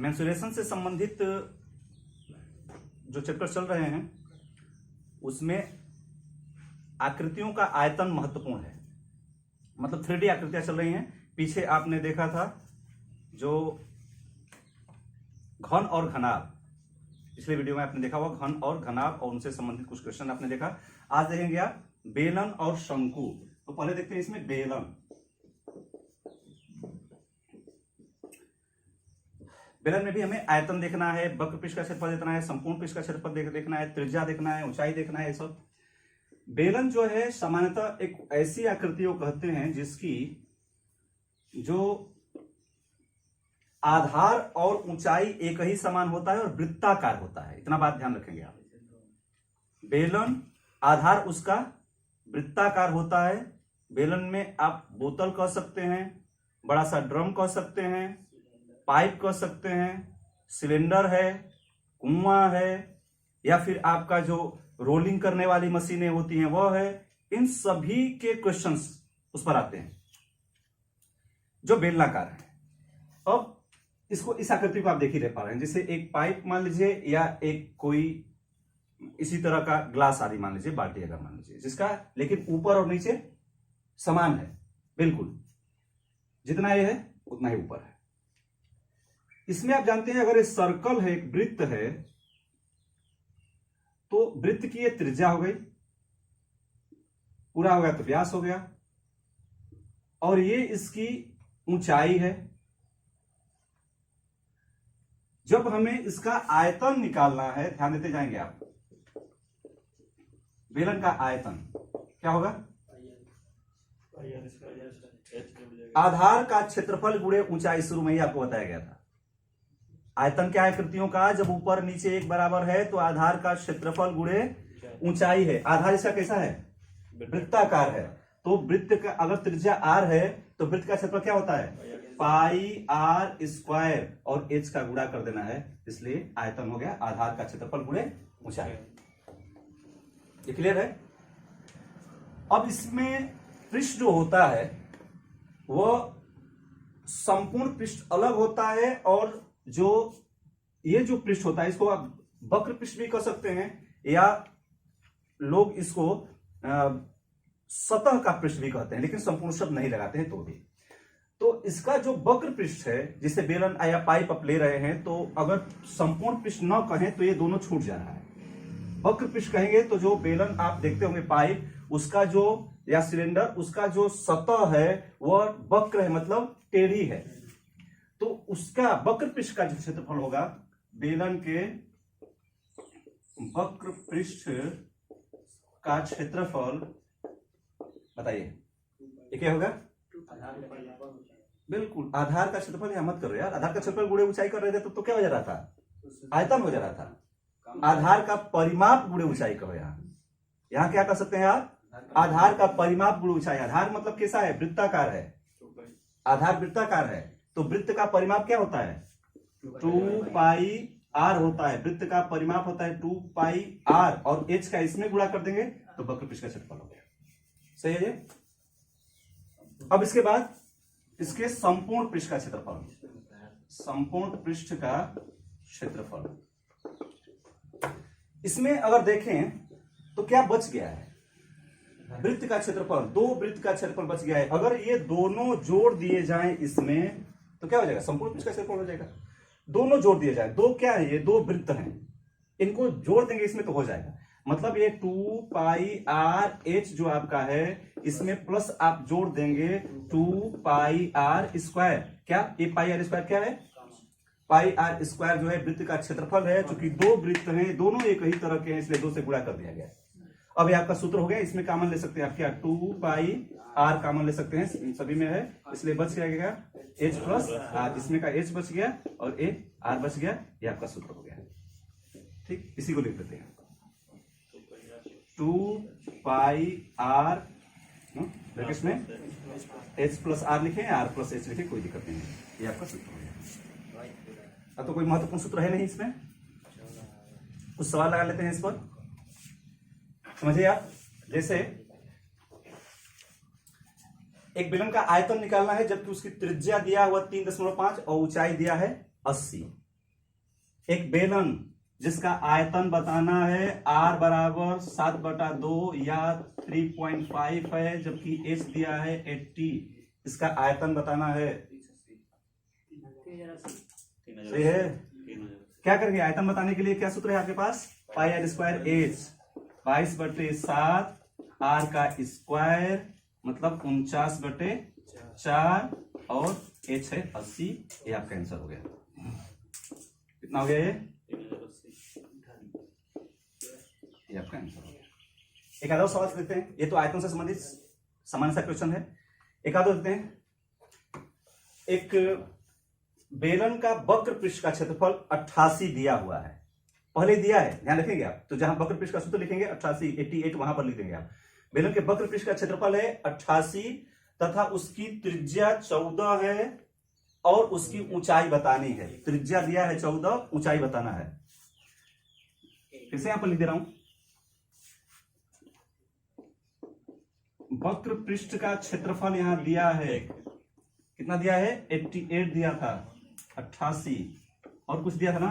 Mensuration से संबंधित जो चैप्टर चल रहे हैं उसमें आकृतियों का आयतन महत्वपूर्ण है। मतलब 3D आकृतियां चल रही हैं। पीछे आपने देखा था जो घन और घनाभ, पिछले वीडियो में आपने देखा हुआ घन और घनाभ और उनसे संबंधित कुछ क्वेश्चन आपने देखा। आज देखेंगे आप बेलन और शंकु। तो पहले देखते हैं इसमें बेलन। बेलन में भी हमें आयतन देखना है, वक्र पृष्ठ का क्षेत्रफल देखना है, संपूर्ण पृष्ठ का क्षेत्रफल देखना है, त्रिज्या देखना है, ऊंचाई देखना है, ये सब। बेलन जो है सामान्यतः एक ऐसी आकृतियों कहते हैं जिसकी जो आधार और ऊंचाई एक ही समान होता है और वृत्ताकार होता है। इतना बात ध्यान रखेंगे आप। बेलन आधार उसका वृत्ताकार होता है। बेलन में आप बोतल कह सकते हैं, बड़ा सा ड्रम कह सकते हैं, पाइप कह सकते हैं, सिलेंडर है, कुआं है, या फिर आपका जो रोलिंग करने वाली मशीनें होती हैं वह है। इन सभी के क्वेश्चंस उस पर आते हैं जो बेलनाकार है। अब इसको इस आकृति को आप देख ही रह पा रहे हैं, जैसे एक पाइप मान लीजिए या एक कोई इसी तरह का ग्लास आदि मान लीजिए, बाल्टी अगर मान लीजिए, जिसका लेकिन ऊपर और नीचे समान है, बिल्कुल जितना ये है उतना ही ऊपर है। इसमें आप जानते हैं अगर ये सर्कल है, एक वृत्त है, तो वृत्त की ये त्रिज्या हो गई, पूरा हो गया तो व्यास हो गया, और ये इसकी ऊंचाई है। जब हमें इसका आयतन निकालना है, ध्यान देते जाएंगे आप, बेलन का आयतन क्या होगा? आधार का क्षेत्रफल गुणे ऊंचाई। शुरू में ही आपको बताया गया था। आयतन क्या है आकृतियों का? जब ऊपर नीचे एक बराबर है तो आधार का क्षेत्रफल गुणे ऊंचाई है। आधार इसका कैसा है? वृत्ताकार है। तो वृत्त का अगर त्रिज्या r है तो वृत्त का क्षेत्रफल क्या होता है? पाई आर स्क्वायर, और h का गुणा कर देना है, इसलिए आयतन हो गया आधार का क्षेत्रफल गुणे ऊंचाई। ये क्लियर है? अब इसमें पृष्ठ जो होता है वह संपूर्ण पृष्ठ अलग होता है, और जो ये जो पृष्ठ होता है इसको आप वक्र पृष्ठ भी कह सकते हैं, या लोग इसको सतह का पृष्ठ भी कहते हैं, लेकिन संपूर्ण शब्द नहीं लगाते हैं तो भी। तो इसका जो वक्र पृष्ठ है, जिसे बेलन या पाइप आप ले रहे हैं, तो अगर संपूर्ण पृष्ठ न कहें तो ये दोनों छूट जा रहा है। वक्र पृष्ठ कहेंगे तो जो बेलन आप देखते होंगे पाइप, उसका जो या सिलेंडर, उसका जो सतह है वह वक्र है, मतलब टेढ़ी है। तो उसका वक्र पृष्ठ का जो क्षेत्रफल होगा, बेलन के वक्र पृष्ठ का क्षेत्रफल बताइए ये क्या होगा? बिल्कुल आधार का क्षेत्रफल। यहां मत करो यार, आधार का क्षेत्रफल गुणे ऊंचाई कर रहे थे तो क्या हो जा रहा था? आयतन हो जा रहा था। आधार का परिमाप गुणे ऊंचाई कहो। यहां क्या कर सकते हैं आप? आधार का परिमाप गुणे ऊंचाई। आधार मतलब कैसा है? वृत्ताकार है। आधार वृत्ताकार है तो वृत्त का परिमाप क्या होता है? 2 पाई आर होता है। वृत्त का परिमाप होता है 2 पाई आर, और h का इसमें गुणा कर देंगे तो वक्र पृष्ठ का क्षेत्रफल हो गया। सही है ये? अब इसके बाद इसके संपूर्ण पृष्ठ का क्षेत्रफल, संपूर्ण पृष्ठ का क्षेत्रफल। इसमें अगर देखें तो क्या बच गया है? वृत्त का क्षेत्रफल, 2 वृत्त का क्षेत्रफल बच गया है। अगर ये दोनों जोड़ दिए जाएं इसमें तो क्या हो जाएगा? संपूर्ण पृष्ठ का क्षेत्रफल हो जाएगा। दोनों जोड़ दिए जाए, 2 क्या है? ये 2 वृत्त हैं, इनको जोड़ देंगे इसमें तो हो जाएगा। मतलब ये 2 पाई आर एच जो आपका है, इसमें प्लस आप जोड़ देंगे 2 पाई आर स्क्वायर। क्या ये पाई आर स्क्वायर क्या है? पाई आर स्क्वायर जो है वृत्त का क्षेत्रफल है। चूंकि 2 वृत्त हैं, दोनों एक ही तरह के हैं, इसलिए 2 से गुणा कर दिया गया। अब ये आपका सूत्र हो गया। इसमें कॉमन ले सकते हैं आप, क्या 2 पाई आर कॉमन ले सकते हैं, सभी में है, इसलिए बच गया एच प्लस आर। इसमें का एच बच गया और ए आर बच गया। ये आपका सूत्र हो गया। ठीक, इसी को लिख देते हैं 2 पाई आर में एच प्लस आर लिखे, आर प्लस एच लिखे, कोई दिक्कत नहीं है। ये आपका सूत्र हो गया। अब तो कोई महत्वपूर्ण सूत्र है नहीं इसमें, कुछ सवाल लगा लेते हैं इस पर, समझिए आप। जैसे एक बेलन का आयतन निकालना है, जबकि उसकी त्रिज्या दिया हुआ 3.5 और ऊंचाई दिया है 80। एक बेलन जिसका आयतन बताना है r बराबर 7/2 या 3.5 है, जबकि h दिया है 80, इसका आयतन बताना है। सही है। क्या करेंगे आयतन बताने के लिए? क्या सूत्र है आपके पास? पाई आर स्क्वायर एच, 22/7 r का स्क्वायर मतलब 49/4 और h है 80। ये आपका आंसर हो गया। कितना हो गया ये आपका आंसर हो गया। एक आधा सवाल देखते हैं। ये तो आयतन से संबंधित सामान्य सा क्वेश्चन है। एक आधा देखते हैं। एक बेलन का वक्र पृष्ठ का क्षेत्रफल 88 दिया हुआ है। पहले दिया है, ध्यान रखेंगे आप। तो जहां वक्र पृष्ठ का सूत्र लिखेंगे 88, 88 वहां पर लिख देंगे आप। बेलन के वक्र पृष्ठ का क्षेत्रफल है 88 तथा उसकी त्रिज्या 14 है और उसकी ऊंचाई बतानी है। त्रिज्या दिया है 14, ऊंचाई बताना है। फिर से यहां पर लिख दे रहा हूं। वक्र पृष्ठ का क्षेत्रफल यहां दिया है, कितना दिया है? 88 दिया था, 88 और कुछ दिया था ना,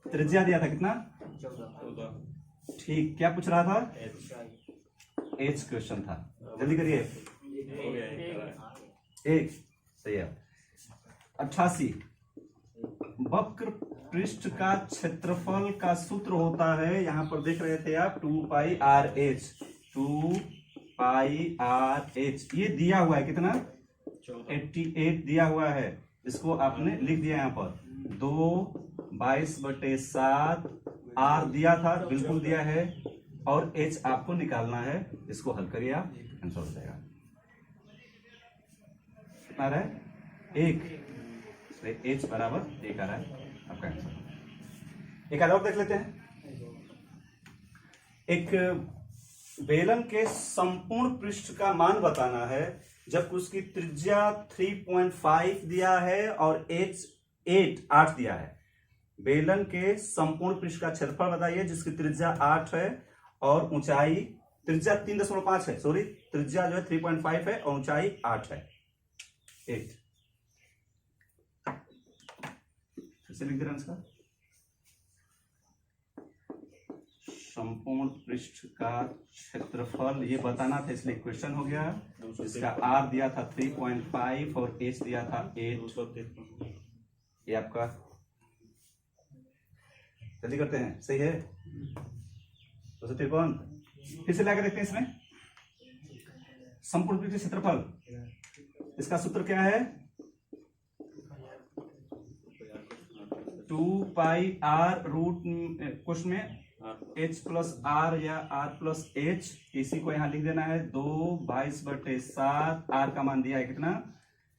त्रिज्या दिया था कितना? 14। ठीक, क्या पूछ रहा था? एच क्वेश्चन था। जल्दी करिए। एक सही है। 88 वक्र पृष्ठ का क्षेत्रफल का सूत्र होता है, यहां पर देख रहे थे आप, 2πr(h), 2πr(h). ये दिया हुआ है कितना? 88 दिया हुआ है। इसको आपने लिख दिया यहां पर 2/22/7। r दिया था, बिल्कुल दिया है, और h आपको निकालना है। इसको हल करिए आप, आंसर हो जाएगा। कितना आ रहा है? 1। h बराबर 1 आ रहा है आपका आंसर। एक आधा और देख लेते हैं। एक बेलन के संपूर्ण पृष्ठ का मान बताना है जब उसकी त्रिज्या 3.5 दिया है और h 8 दिया है। बेलन के संपूर्ण पृष्ठ का क्षेत्रफल बताइए जिसकी त्रिज्या 8 है और ऊंचाई, त्रिज्या 3.5 है, सॉरी, त्रिज्या जो है 3.5 है और ऊंचाई 8 है। 8 फिर से लिख दे रहे हैं इसका। संपूर्ण पृष्ठ का क्षेत्रफल ये बताना था, इसलिए क्वेश्चन हो गया। इसका r दिया था 3.5 और h दिया था 8। ये आपका, जल्दी करते हैं। सही है। 253। फिर से लाकर देखते हैं इसमें। संपूर्ण पृष्ठ क्षेत्रफल, इसका सूत्र क्या है? 2πr क्वेश्चन में h प्लस r या r प्लस h, इसी को यहां लिख देना है 2/22/7। r का मान दिया है कितना?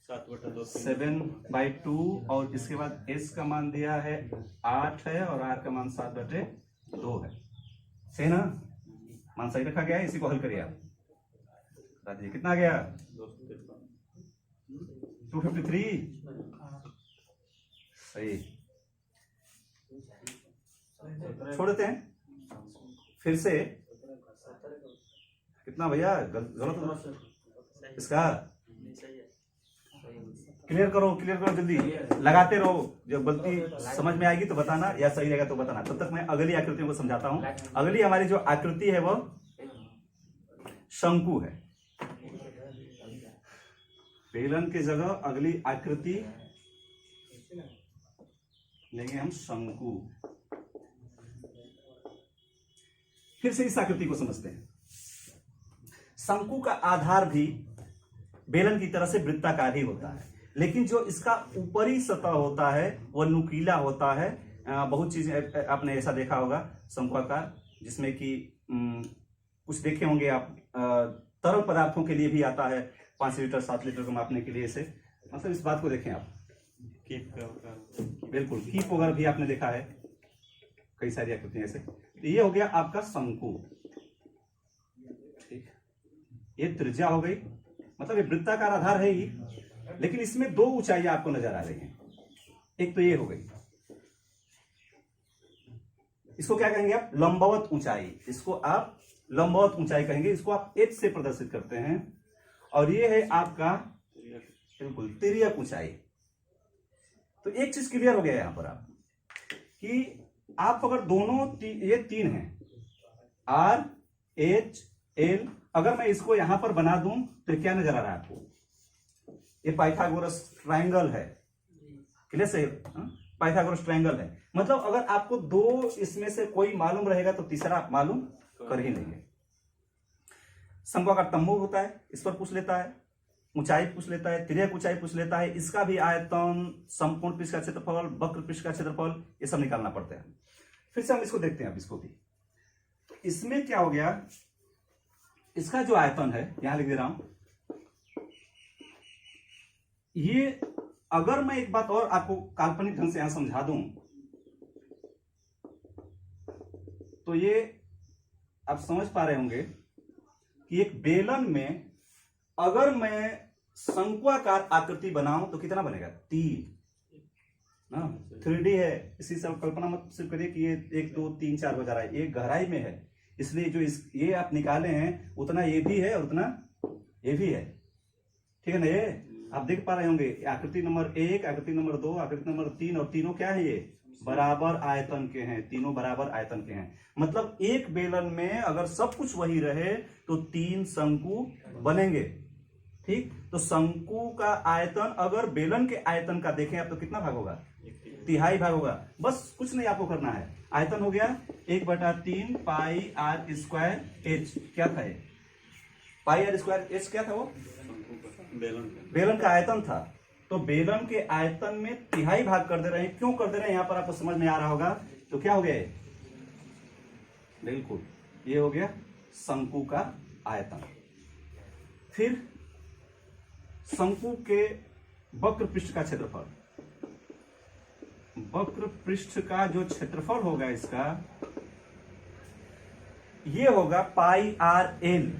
7/2 और इसके बाद s का मान दिया है 8 है और r का मान 7/2 है। सही ना? मान सही रखा गया है। इसी को हल करिए आप। बता दीजिए कितना आ गया? 253। सही। छोड़ देते हैं। फिर से कितना भैया? गलत इसका क्लियर करो जल्दी, लगाते रहो। जब गलती समझ में आएगी तो बताना, या सही रहेगा तो बताना। तब तक मैं अगली आकृतियों को समझाता हूं। अगली हमारी जो आकृति है वो शंकु है। बेलन की जगह अगली आकृति लेंगे हम शंकु। फिर से इस आकृति को समझते हैं। शंकु का आधार भी बेलन की तरह से वृत्ताकार ही होता है, लेकिन जो इसका ऊपरी सतह होता है वह नुकीला होता है। बहुत चीजें आपने ऐसा देखा होगा शंक्वाकार, जिसमें कि कुछ देखे होंगे आप। तरल पदार्थों के लिए भी आता है, 5 लीटर 7 लीटर को मापने के लिए। इसे मतलब इस बात को देखें आप। बिल्कुल, कीप वगैरह भी आपने देखा है, कई सारी आकृतियां ऐसे। तो ये हो गया आपका शंकु। ठीक, ये त्रिज्या हो गई, मतलब ये वृत्ताकार आधार है ही, लेकिन इसमें 2 ऊंचाई आपको नजर आ रही हैं। एक तो ये हो गई, इसको क्या कहेंगे आप? लंबवत ऊंचाई। इसको आप लंबवत ऊंचाई कहेंगे। इसको आप h से प्रदर्शित करते हैं। और ये है आपका बिल्कुल तिर्यक ऊंचाई। तो एक चीज क्लियर हो गया यहां पर आप कि आप अगर दोनों ये तीन हैं आर एच एल, अगर मैं इसको यहां पर बना दूं तो क्या नजर आ रहा है आपको? ये पाइथागोरस ट्रायंगल है, क्लियर से? पाइथागोरस ट्रायंगल है। मतलब अगर आपको दो इसमें से कोई मालूम रहेगा तो तीसरा आप मालूम कर ही लेंगे। समकोण तंबू होता है, इस पर पूछ लेता है, ऊंचाई पूछ लेता है, तिर्यक ऊंचाई पूछ लेता है, इसका भी आयतन, संपूर्ण पृष्ठ का क्षेत्रफल, वक्र पृष्ठ का क्षेत्रफल, ये सब निकालना पड़ता है। फिर से हम इसको देखते हैं, अब इसको भी। तो इसमें क्या हो गया, इसका जो आयतन है, यहां लिख दे रहा हूं, ये अगर मैं एक बात और आपको काल्पनिक ढंग से यहां समझा दूं तो ये आप समझ पा रहे होंगे कि एक बेलन में अगर मैं शंक्वाकार आकृति बनाऊं तो कितना बनेगा? 3 ना, 3D है। इसी से कल्पना मत सिर्फ करिए कि ये 1 2 3 4 हो जा रहा है, ये गहराई में है, इसलिए जो ये आप निकाले हैं उतना ये भी है और उतना ये भी है, ठीक है ना? ये आप देख पा रहे होंगे, आकृति नंबर 1, आकृति नंबर 2, आकृति नंबर 3, और तीनों क्या है? ये बराबर आयतन के हैं, तीनों बराबर आयतन के हैं। मतलब एक बेलन में अगर सब कुछ वही रहे तो 3 शंकु बनेंगे, ठीक? तो शंकु का आयतन अगर बेलन के आयतन का देखें आप तो कितना भाग होगा? 1/3 भाग होगा। बस कुछ नहीं आपको करना है, आयतन हो गया 1/3 पाई आर स्क्वायर एच। क्या था ये? पाई आर स्क्वायर एच क्या था? वो बेलन का आयतन था। तो बेलन के आयतन में 1/3 भाग कर दे रहे हैं। क्यों कर दे रहे हैं यहां पर आपको समझ में आ रहा होगा। तो क्या हो गया ये? बिल्कुल, ये हो गया शंकु का आयतन। फिर शंकु के वक्र पृष्ठ का क्षेत्रफल, वक्र पृष्ठ का जो क्षेत्रफल होगा इसका, ये होगा पाई आर एल।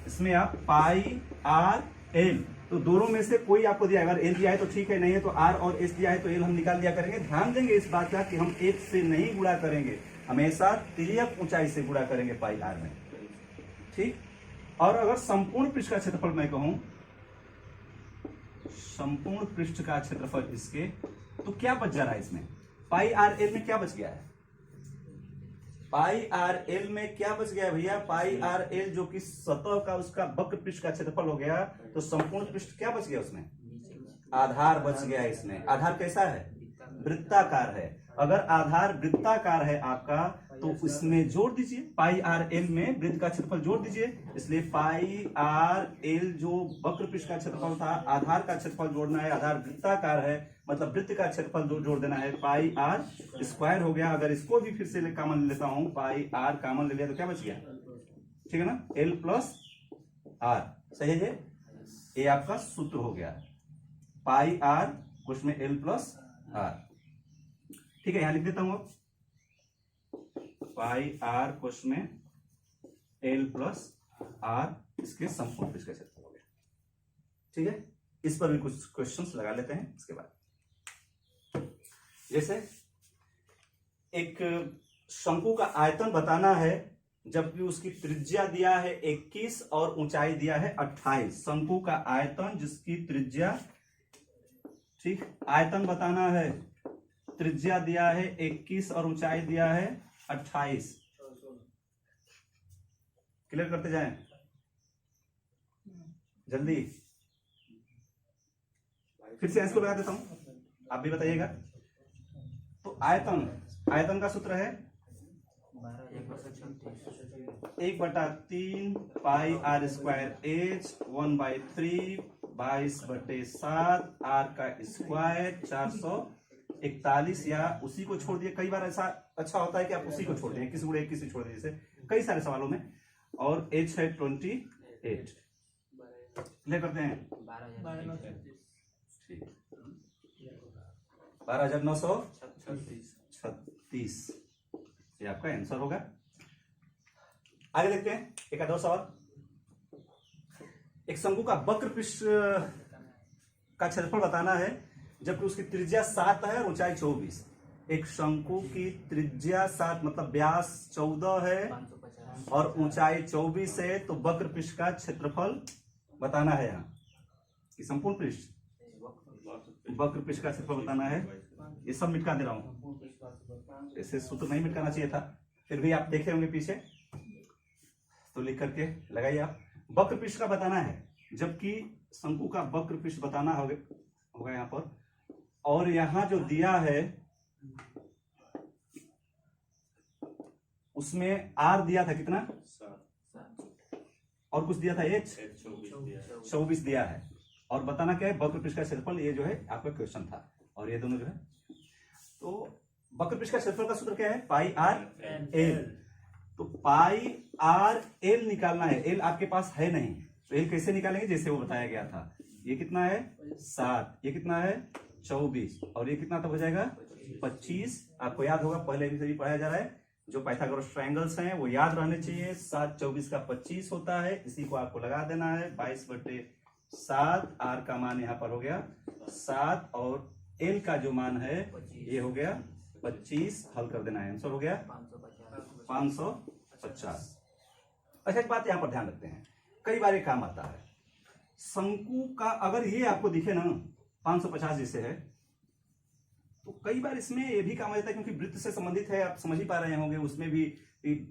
इसमें आप पाई आर एल, तो दोनों में से कोई आपको दिया, अगर एल दिया है तो ठीक है, नहीं है तो आर और एस दिया है तो एल हम निकाल दिया करेंगे। ध्यान देंगे इस बात का कि हम एक से नहीं गुणा करेंगे, हमेशा तिर्यक ऊंचाई से गुणा करेंगे पाई आर में, ठीक? और अगर संपूर्ण पृष्ठ का क्षेत्रफल मैं कहूं, संपूर्ण पृष्ठ का क्षेत्रफल इसके, तो क्या बच जा रहा है इसमें? पाई आर एल में क्या बच गया है? पाई आर एल में क्या बच गया है भैया? पाई आर एल जो कि सतह का उसका वक्र पृष्ठ का क्षेत्रफल हो गया, तो संपूर्ण पृष्ठ क्या बच गया उसमें? आधार बच गया। इसमें आधार कैसा है? वृत्ताकार है। अगर आधार वृत्ताकार है आपका तो इसमें जोड़ दीजिए, पाई आर एल में वृत्त का क्षेत्रफल जोड़ दीजिए। इसलिए पाई आर एल जो वक्र पृष्ठ का क्षेत्रफल था, आधार का क्षेत्रफल जोड़ना है, आधार वृत्ताकार है मतलब वृत्त का क्षेत्रफल जोड़ देना है, पाई आर स्क्वायर हो गया। अगर इसको भी फिर से कॉमन ले लेता हूं, पाई आर कॉमन ले लिया तो क्या बच गया? ठीक है ना, एल प्लस आर, सही है? ये आपका सूत्र हो गया, पाई आर उसमें एल प्लस आर। ठीक है, यहां लिख देता हूं अब, पाई आर कोश में एल प्लस आर, इसके संपूर्ण पृष्ठ का क्षेत्रफल हो गया। ठीक है, इस पर भी कुछ क्वेश्चंस लगा लेते हैं इसके बाद। जैसे एक शंकु का आयतन बताना है, जबकि उसकी त्रिज्या दिया है 21 और ऊंचाई दिया है 28। शंकु का आयतन जिसकी त्रिज्या, ठीक, आयतन बताना है, त्रिज्या दिया है 21 और ऊंचाई दिया है 28। क्लियर करते जाएं जल्दी। फिर से इसको लगा देता हूं, आप भी बताइएगा। तो आयतन का सूत्र है 1/3 पाई आर स्क्वायर एच 1/3 22/7 आर का स्क्वायर 441, या उसी को छोड़ दिए। कई बार ऐसा अच्छा होता है कि आप उसी को छोड़ दें, किसी गुणे किसी छोड़ दीजिए, कई सारे सवालों में। और एच है 28। क्लियर करते हैं, 12,936 ये आपका आंसर होगा। आगे देखते हैं एक आधा सवाल। एक शंकु का वक्र पृष्ठ का क्षेत्रफल बताना है, जबकि उसकी त्रिज्या 7 है और ऊंचाई 24। एक शंकु की त्रिज्या 7 मतलब व्यास 14 है और ऊंचाई 24 है, तो वक्र पृष्ठ का क्षेत्रफल बताना है। यहाँ कि संपूर्ण पृष्ठ, वक्र पृष्ठ का क्षेत्रफल बताना है। ये सब मिटा दे रहा हूं, ऐसे सूत्र नहीं मिटाना चाहिए था, फिर भी आप देखे होंगे पीछे, तो लिख करके लगाइए आप। वक्र पृष्ठ का बताना है, जबकि शंकु का वक्र पृष्ठ बताना होगा यहाँ पर। और यहाँ जो दिया है उसमें आर दिया था कितना, और कुछ दिया था एच 24 दिया है। और बताना क्या है, वक्र पृष्ठ का क्षेत्रफल, ये जो है आपका क्वेश्चन था। और ये दोनों जो है, तो वक्र पृष्ठ का क्षेत्रफल का सूत्र क्या है, पाई आर एल। तो पाई आर एल निकालना है, एल आपके पास है नहीं, तो एल कैसे निकालेंगे, जैसे वो बताया गया था। ये कितना है 7, ये कितना है 24, और ये कितना तब हो जाएगा 25। आपको याद होगा, पहले भी पढ़ाया जा रहा है, जो पाइथागोरस ट्रायंगल्स हैं वो याद रहने चाहिए। 7 24 का 25 होता है, इसी को आपको लगा देना है 22/7। आर का मान यहाँ पर हो गया 7, और एल का जो मान है ये हो गया 25। हल कर देना है, आंसर हो गया 550। अच्छा, एक बात यहाँ पर ध्यान रखते हैं, कई बार ये काम आता है। शंकु का अगर ये आपको दिखे ना 550 जैसे है, तो कई बार इसमें ये भी काम आ जाता है, क्योंकि वृत्त से संबंधित है, आप समझ ही पा रहे होंगे। उसमें भी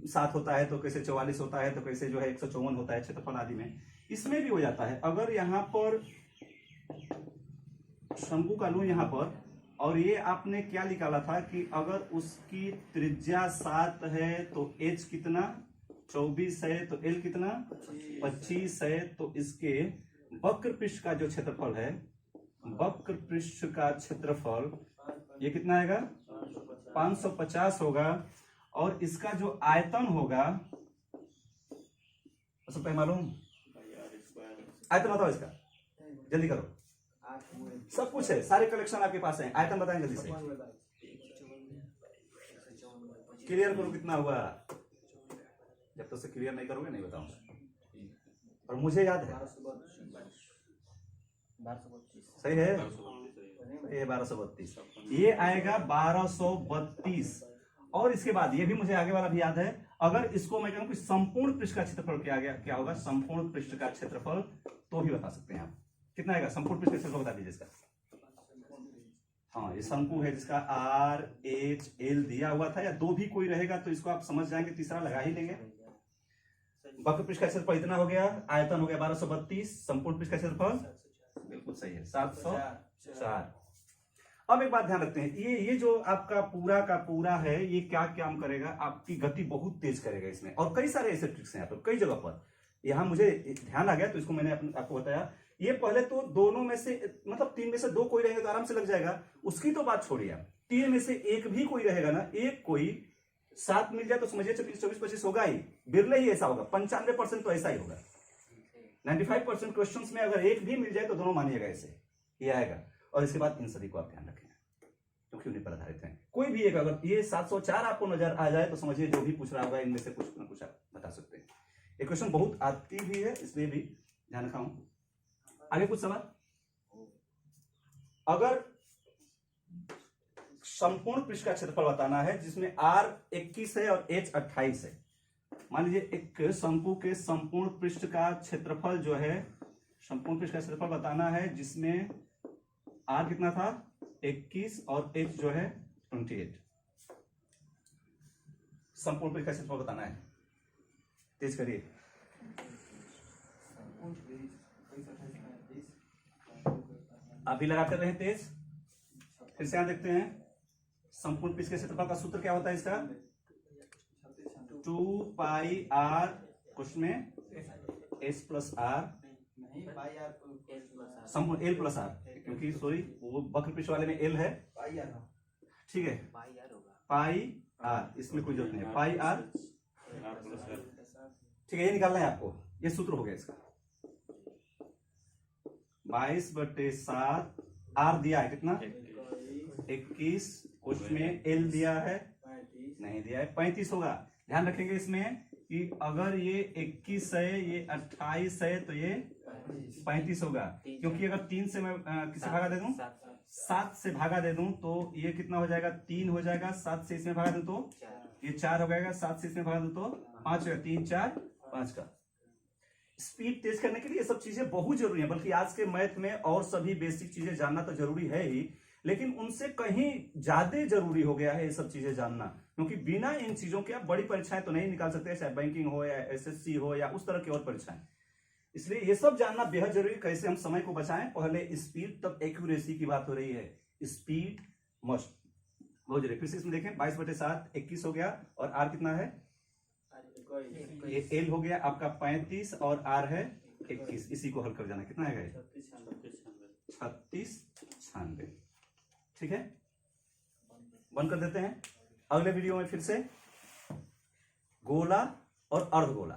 7 होता है, तो कैसे 44 होता है, तो कैसे जो है 154 होता है क्षेत्रफल आदि में, इसमें भी हो जाता है। अगर यहाँ पर शंकु का लूं यहाँ पर, और ये आपने क्या निकाला था कि अगर उसकी त्रिज्या 7 है तो एच कितना 24 है, तो एल कितना 25 है, तो इसके वक्र पृष्ठ का जो क्षेत्रफल है, वक्र पृष्ठ का क्षेत्रफल ये कितना आएगा 550 होगा। और इसका जो आयतन होगा, सबको मालूम आयतन बताओ इसका, जल्दी करो, सब कुछ है, सारे कलेक्शन आपके पास है, आयतन बताएं जल्दी से, क्लियर करो कितना हुआ। जब तक से क्लियर नहीं करोगे नहीं बताऊंगा, और मुझे याद है सही है, ये 1232, ये आएगा 1232। और इसके बाद ये भी मुझे आगे वाला भी याद है, अगर इसको मैं कहूं कि संपूर्ण पृष्ठ का क्षेत्रफल क्या होगा, संपूर्ण पृष्ठ का क्षेत्रफल, तो भी बता सकते हैं आप कितना आएगा। संपूर्ण पृष्ठ का क्षेत्रफल बता दीजिए इसका। हाँ, ये शंकु है जिसका आर एच एल दिया हुआ था, या 2 भी कोई रहेगा तो इसको आप समझ जाएंगे, तीसरा लगा ही लेंगे। वक्र पृष्ठ का क्षेत्रफल इतना हो गया, आयतन हो गया 1232, संपूर्ण पृष्ठ का क्षेत्रफल बिल्कुल सही है 704। अब एक बात ध्यान रखते हैं, ये जो आपका पूरा का पूरा है, ये क्या काम करेगा, आपकी गति बहुत तेज करेगा इसमें। और कई सारे ऐसे ट्रिक्स हैं यहाँ पर, कई जगह पर, यहाँ मुझे ध्यान आ गया तो इसको मैंने आपको बताया। ये पहले तो दोनों में से, मतलब 3 में से 2 कोई रहेगा तो आराम से लग जाएगा, उसकी तो बात छोड़िए। 3 में से 1 भी कोई रहेगा ना, एक कोई 7 मिल जाए तो समझिए 24-25 होगा ही, बिरले ही ऐसा होगा। 95% तो ऐसा ही होगा। 95% क्वेश्चंस में अगर 1 भी मिल जाए तो दोनों मानिएगा ऐसे ये आएगा। और इसके बाद इन सभी को आप ध्यान रखें, क्योंकि उन्हीं पर आधारित है। कोई भी एक अगर ये 704 आपको नजर आ जाए तो समझिए जो भी पूछ रहा होगा इनमें से कुछ ना कुछ आप बता सकते हैं। ये क्वेश्चन बहुत आती भी है, इसलिए भी ध्यान रखा हूं। आगे कुछ सवाल, अगर संपूर्ण पृष्ठ का क्षेत्रफल बताना है जिसमें R 21 है और H 28 है। मान लीजिए एक शंकु के संपूर्ण पृष्ठ का क्षेत्रफल जो है, संपूर्ण पृष्ठ का क्षेत्रफल बताना है जिसमें R कितना था 21 और H जो है 28। संपूर्ण पृष्ठ का क्षेत्रफल बताना है, तेज करिए। अभी लगाते रहे तेज। फिर से यहां देखते हैं, संपूर्ण पृष्ठ के क्षेत्रफल का सूत्र क्या होता है इसका, 2 पाई आर उसमें एस प्लस आर, संपूर्ण एल प्लस आर, क्योंकि सॉरी वो वक्र पृष्ठ वाले में एल है, ठीक है, पाई आर, इसमें कोई जरूरत नहीं है, पाई आर, ठीक है। ये निकालना है आपको, ये सूत्र हो गया इसका 22/7। आर दिया है कितना 21, उसमें एल दिया है नहीं दिया है 35 होगा। ध्यान रखेंगे इसमें कि अगर ये 21 है, ये 28 है, तो ये 35 होगा, क्योंकि अगर 3 से मैं किसे भागा दे दूं, 7 से भागा दे दूं तो ये कितना हो जाएगा 3 हो जाएगा। 7 से इसमें भागा दूं तो ये 4 हो जाएगा, 7 से इसमें भागा दूं तो 5 होगा, 3 4 5 का। स्पीड तेज करने के लिए ये सब चीजें बहुत जरूरी है, बल्कि आज के मैथ में और सभी बेसिक चीजें जानना तो जरूरी है ही, लेकिन उनसे कहीं ज्यादा जरूरी हो गया है ये सब चीजें जानना, क्योंकि बिना इन चीजों के आप बड़ी परीक्षाएं तो नहीं निकाल सकते, चाहे बैंकिंग हो या एसएससी हो या उस तरह की और परीक्षाएं। इसलिए ये सब जानना बेहद जरूरी, कैसे हम समय को बचाएं। पहले स्पीड तब एक्यूरेसी की बात हो रही है, स्पीड मस्ट बहुत जरूरी। फिर से इसमें देखें 22/7 21 हो गया, और आर कितना है, ये एल हो गया आपका 35 और आर है 21। इसी को हल कर जाना, कितना है 3696। ठीक है, बंद कर देते हैं। अगले वीडियो में फिर से गोला और अर्धगोला